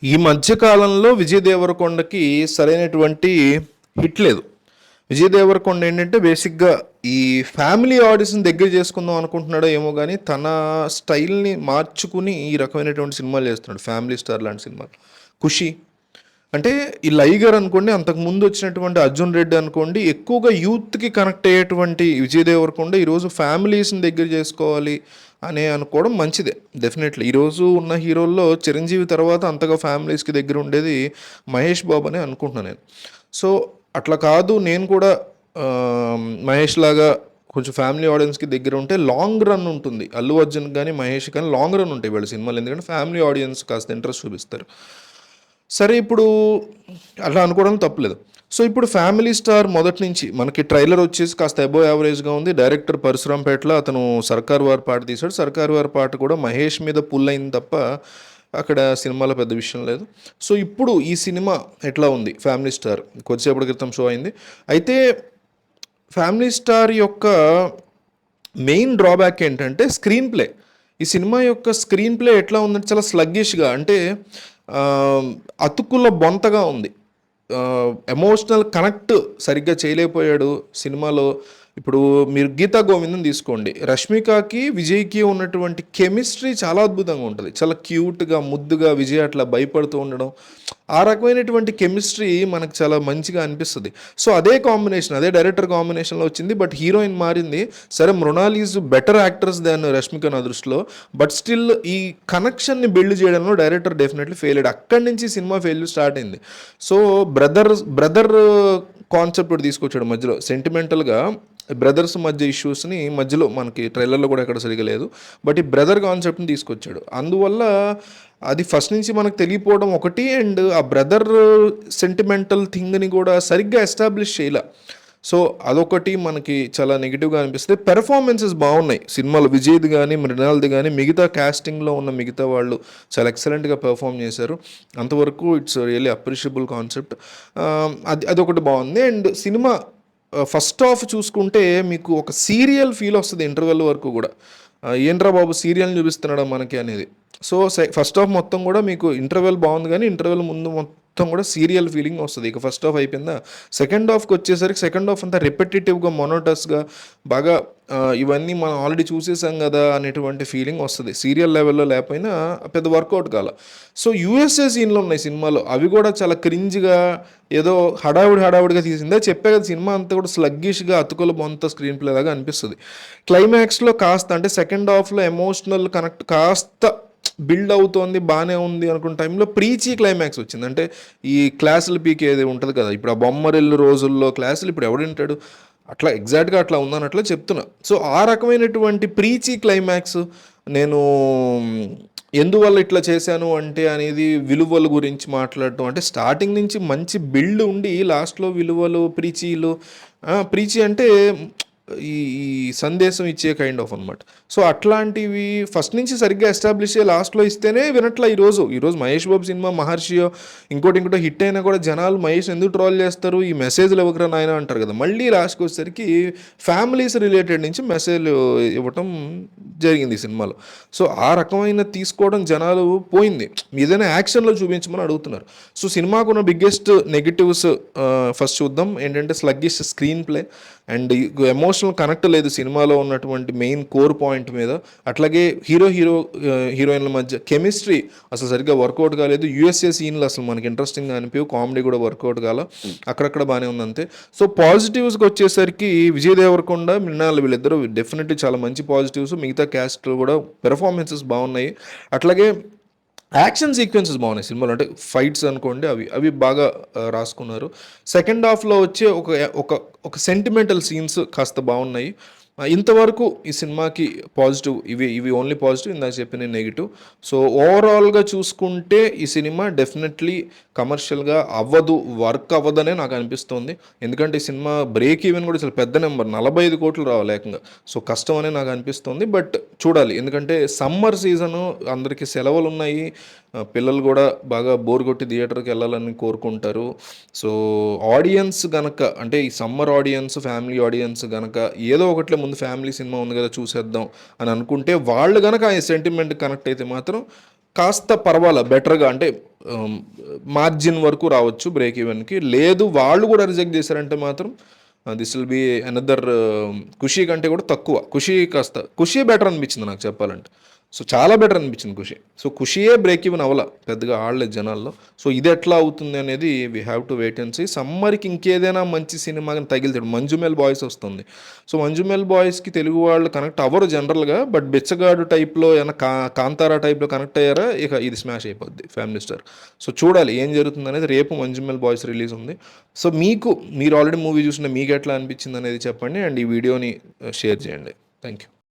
ఈ మధ్య కాలంలో విజయ్ దేవరకొండకి సరైనటువంటి హిట్ లేదు. విజయ్ దేవరకొండ ఏంటంటే బేసిక్గా ఈ ఫ్యామిలీ ఆడియన్స్ని దగ్గర చేసుకుందాం అనుకుంటున్నాడో ఏమో కానీ తన స్టైల్ని మార్చుకుని ఈ రకమైనటువంటి సినిమాలు చేస్తున్నాడు. ఫ్యామిలీ స్టార్ లాంటి సినిమాలు, ఖుషి అంటే ఈ లైగర్ అనుకోండి, అంతకు ముందు వచ్చినటువంటి అర్జున్ రెడ్డి అనుకోండి, ఎక్కువగా యూత్కి కనెక్ట్ అయ్యేటువంటి విజయ్ దేవరకొండ ఈరోజు ఫ్యామిలీస్ని దగ్గర చేసుకోవాలి అనే అనుకోవడం మంచిదే డెఫినెట్లీ. ఈరోజు ఉన్న హీరోల్లో చిరంజీవి తర్వాత అంతగా ఫ్యామిలీస్కి దగ్గర ఉండేది మహేష్ బాబు అని అనుకుంటున్నాను నేను. సో అట్లా కాదు, నేను కూడా మహేష్ లాగా కొంచెం ఫ్యామిలీ ఆడియన్స్కి దగ్గర ఉంటే లాంగ్ రన్ ఉంటుంది. అల్లు అర్జున్ కానీ మహేష్ కానీ లాంగ్ రన్ ఉంటాయి వీళ్ళ సినిమాలు, ఎందుకంటే ఫ్యామిలీ ఆడియన్స్ కాస్త ఇంట్రెస్ట్ చూపిస్తారు. సరే, ఇప్పుడు అలా అనుకోవడం తప్పలేదు. సో ఇప్పుడు ఫ్యామిలీ స్టార్ మొదటి నుంచి మనకి ట్రైలర్ వచ్చేసి కాస్త అబోవ్ యావరేజ్గా ఉంది. డైరెక్టర్ పరశురాంపేటలో అతను సర్కార్ వారి పాట తీశాడు. సర్కార్ వారి పాట కూడా మహేష్ మీద పుల్ అయింది తప్ప అక్కడ సినిమాలో పెద్ద విషయం లేదు. సో ఇప్పుడు ఈ సినిమా ఎట్లా ఉంది? ఫ్యామిలీ స్టార్ కొద్దిసేపటి క్రితం షో అయింది. అయితే ఫ్యామిలీ స్టార్ యొక్క మెయిన్ డ్రాబ్యాక్ ఏంటంటే స్క్రీన్ ప్లే. ఈ సినిమా యొక్క స్క్రీన్ ప్లే ఎట్లా ఉందంటే చాలా స్లగ్గిష్గా, అంటే అతుకుల బొంతగా ఉంది. ఎమోషనల్ కనెక్ట్ సరిగ్గా చేయలేకపోయాడు సినిమాలో. ఇప్పుడు మీరు గీతా గోవిందం తీసుకోండి, రష్మికకి విజయ్కి ఉన్నటువంటి కెమిస్ట్రీ చాలా అద్భుతంగా ఉంటుంది. చాలా క్యూట్గా ముద్దుగా విజయ్ అట్లా భయపడుతూ ఉండడం, ఆ రకమైనటువంటి కెమిస్ట్రీ మనకు చాలా మంచిగా అనిపిస్తుంది. సో అదే కాంబినేషన్, అదే డైరెక్టర్ కాంబినేషన్లో వచ్చింది. బట్ హీరోయిన్ మారింది. సరే, మృణాల్ ఈజ్ బెటర్ యాక్టర్స్ దాన్ రష్మిక నా దృష్టిలో. బట్ స్టిల్ ఈ కనెక్షన్ని బిల్డ్ చేయడంలో డైరెక్టర్ డెఫినెట్లీ ఫెయిల్ అయ్యాడు. అక్కడి నుంచి సినిమా ఫెయిల్యూర్ స్టార్ట్ అయింది. సో బ్రదర్ కాన్సెప్ట్ తీసుకొచ్చాడు మధ్యలో, సెంటిమెంటల్గా బ్రదర్స్ మధ్య ఇష్యూస్ని మధ్యలో మనకి ట్రైలర్లో కూడా ఎక్కడ సరిగా లేదు, బట్ ఈ బ్రదర్ కాన్సెప్ట్ని తీసుకొచ్చాడు. అందువల్ల అది ఫస్ట్ నుంచి మనకు తెలియపోవడం ఒకటి, అండ్ ఆ బ్రదర్ సెంటిమెంటల్ థింగ్ని కూడా సరిగ్గా ఎస్టాబ్లిష్ చేయలే. సో అదొకటి మనకి చాలా నెగిటివ్గా అనిపిస్తుంది. పెర్ఫార్మెన్సెస్ బాగున్నాయి సినిమాలో, విజయ్ది కానీ మృణాల్ది కానీ మిగతా క్యాస్టింగ్లో ఉన్న మిగతా వాళ్ళు చాలా ఎక్సలెంట్గా పెర్ఫామ్ చేశారు. అంతవరకు ఇట్స్ రియల్లీ అప్రిషియబుల్ కాన్సెప్ట్. అదొకటి బాగుంది. అండ్ సినిమా ఫస్ట్ హాఫ్ చూసుకుంటే మీకు ఒక సీరియల్ ఫీల్ వస్తుంది ఇంటర్వెల్ వరకు కూడా. ఏంట్రా బాబు సీరియల్ని చూపిస్తున్నాడా మనకి అనేది. సో ఫస్ట్ హాఫ్ మొత్తం కూడా మీకు ఇంటర్వెల్ బాగుంది, కానీ ఇంటర్వెల్ ముందు మొత్తం కూడా సీరియల్ ఫీలింగ్ వస్తుంది. ఇక ఫస్ట్ హాఫ్ అయిపోయిందా, సెకండ్ హాఫ్కి వచ్చేసరికి సెకండ్ హాఫ్ అంతా రెపిటేటివ్గా మొనోటస్గా బాగా ఇవన్నీ మనం ఆల్రెడీ చూసేసాం కదా అనేటువంటి ఫీలింగ్ వస్తుంది. సీరియల్ లెవెల్లో లేకపోయినా పెద్ద వర్కౌట్ కాల. సో యూఎస్ఏ సీన్లు ఉన్నాయి సినిమాలో, అవి కూడా చాలా క్రింజ్గా ఏదో హడావుడిగా తీసిందే. చెప్పే కదా, సినిమా అంతా కూడా స్లగ్గిష్గా అతుకుల బొంత స్క్రీన్ ప్లే లాగా అనిపిస్తుంది. క్లైమాక్స్లో కాస్త, అంటే సెకండ్ హాఫ్లో ఎమోషనల్ కనెక్ట్ కాస్త బిల్డ్ అవుతోంది, బాగానే ఉంది అనుకున్న టైంలో ప్రీచీ క్లైమాక్స్ వచ్చింది. అంటే ఈ క్లాసులు పీక్ ఏది ఉంటుంది కదా, ఇప్పుడు ఆ బొమ్మరిల్లు రోజుల్లో క్లాసులు ఇప్పుడు ఎవడు వింటాడు, అట్లా ఎగ్జాక్ట్గా అట్లా ఉందన్నట్లా చెప్తున్నా. సో ఆ రకమైనటువంటి ప్రీచీ క్లైమాక్స్, నేను ఎందువల్ల ఇట్లా చేశాను అంటే అనేది విలువల గురించి మాట్లాడటం, అంటే స్టార్టింగ్ నుంచి మంచి బిల్డ్ ఉండి లాస్ట్లో విలువలు ప్రీచి అంటే ఈ సందేశం ఇచ్చే కైండ్ ఆఫ్ అనమాట. సో అట్లాంటివి ఫస్ట్ నుంచి సరిగ్గా ఎస్టాబ్లిష్ అయ్యి లాస్ట్లో ఇస్తేనే వినట్లా. ఈరోజు మహేష్ బాబు సినిమా మహర్షియో ఇంకోటి హిట్ అయినా కూడా జనాలు మహేష్ ఎందుకు ట్రోల్ చేస్తారు, ఈ మెసేజ్లు ఇవ్వకరా నాయన అంటారు కదా. మళ్ళీ లాస్ట్కి వచ్చేసరికి ఫ్యామిలీస్ రిలేటెడ్ నుంచి మెసేజ్లు ఇవ్వటం జరిగింది ఈ సినిమాలో. సో ఆ రకమైన తీసుకోవడం జనాలు పోయింది, ఏదైనా యాక్షన్లో చూపించమని అడుగుతున్నారు. సో సినిమాకున్న బిగ్గెస్ట్ నెగిటివ్స్ ఫస్ట్ చూద్దాం. ఏంటంటే sluggish screen play and emotional connect లేదు సినిమాలో ఉన్నటువంటి మెయిన్ కోర్ పాయింట్ మీద. అట్లాగే హీరోయిన్ల మధ్య కెమిస్ట్రీ అసలు సరిగ్గా వర్కౌట్ కాలేదు. యూఎస్ఏ సీన్లు అసలు మనకి ఇంట్రెస్టింగ్గా అనిపించవు, కామెడీ కూడా వర్కౌట్ కాల, అక్కడక్కడ బాగానే ఉంది అంతే. సో పాజిటివ్స్కి వచ్చేసరికి విజయ్ దేవరకొండ, మృణాల్ వీళ్ళిద్దరూ డెఫినెట్లీ చాలా మంచి పాజిటివ్స్. మిగతా క్యాస్ట్లో కూడా పెర్ఫార్మెన్సెస్ బాగున్నాయి. అట్లాగే యాక్షన్ సీక్వెన్సెస్ బాగున్నాయి సినిమాలో, అంటే ఫైట్స్ అనుకోండి అవి బాగా రాసుకున్నారు. సెకండ్ హాఫ్లో వచ్చే ఒక సెంటిమెంటల్ సీన్స్ కాస్త బాగున్నాయి. ఇంతవరకు ఈ సినిమాకి పాజిటివ్ ఇవి ఓన్లీ పాజిటివ్, ఇందాక చెప్పిన నెగిటివ్. సో ఓవరాల్గా చూసుకుంటే ఈ సినిమా డెఫినెట్లీ కమర్షియల్గా వర్క్ అవ్వదనే నాకు అనిపిస్తుంది. ఎందుకంటే ఈ సినిమా బ్రేక్ ఈవెన్ కూడా చాలా పెద్ద నెంబర్, 45 కోట్లు రావాలి ఏకంగా. సో కష్టం అనే నాకు అనిపిస్తుంది. బట్ చూడాలి, ఎందుకంటే సమ్మర్ సీజను, అందరికీ సెలవులు ఉన్నాయి, పిల్లలు కూడా బాగా బోర్ కొట్టి థియేటర్కి వెళ్ళాలని కోరుకుంటారు. సో ఆడియన్స్ గనక, అంటే ఈ సమ్మర్ ఆడియన్స్, ఫ్యామిలీ ఆడియన్స్ గనక ఏదో ఒకట్లో ముందు ఫ్యామిలీ సినిమా ఉంది కదా చూసేద్దాం అని అనుకుంటే, వాళ్ళు గనక ఆ సెంటిమెంట్ కనెక్ట్ అయితే మాత్రం కాస్త పర్వాలా బెటర్గా, అంటే మార్జిన్ వరకు రావచ్చు బ్రేక్ ఈవెన్కి. లేదు వాళ్ళు కూడా రిజెక్ట్ చేశారంటే మాత్రం దిస్ విల్ బీ అనదర్ ఖుషీ కంటే కూడా తక్కువ. ఖుషీ బెటర్ అనిపించింది నాకు చెప్పాలంటే. సో చాలా బెటర్ అనిపించింది ఖుషి. సో ఖుషియే బ్రేక్ ఈవెన్ అవ్వాల, పెద్దగా ఆడలేదు జనాల్లో. సో ఇది ఎట్లా అవుతుంది అనేది we have to wait and see. సమ్మర్కి ఇంకేదైనా మంచి సినిమా కానీ తగిలితాడు. మంజుమేల్ బాయ్స్ వస్తుంది. సో మంజుమేల్ బాయ్స్కి తెలుగు వాళ్ళు కనెక్ట్ అవ్వరు జనరల్గా, బట్ బిచ్చగాడు టైప్లో ఏమైనా కాంతారా టైప్లో కనెక్ట్ అయ్యారా ఇక ఇది స్మాష్ అయిపోద్ది ఫ్యామిలీ స్టార్. సో చూడాలి ఏం జరుగుతుంది అనేది. రేపు మంజుమేల్ బాయ్స్ రిలీజ్ ఉంది. సో మీరు ఆల్రెడీ మూవీ చూసిన మీకు ఎట్లా అనిపించింది అనేది చెప్పండి, అండ్ ఈ వీడియోని షేర్ చేయండి. Thank you.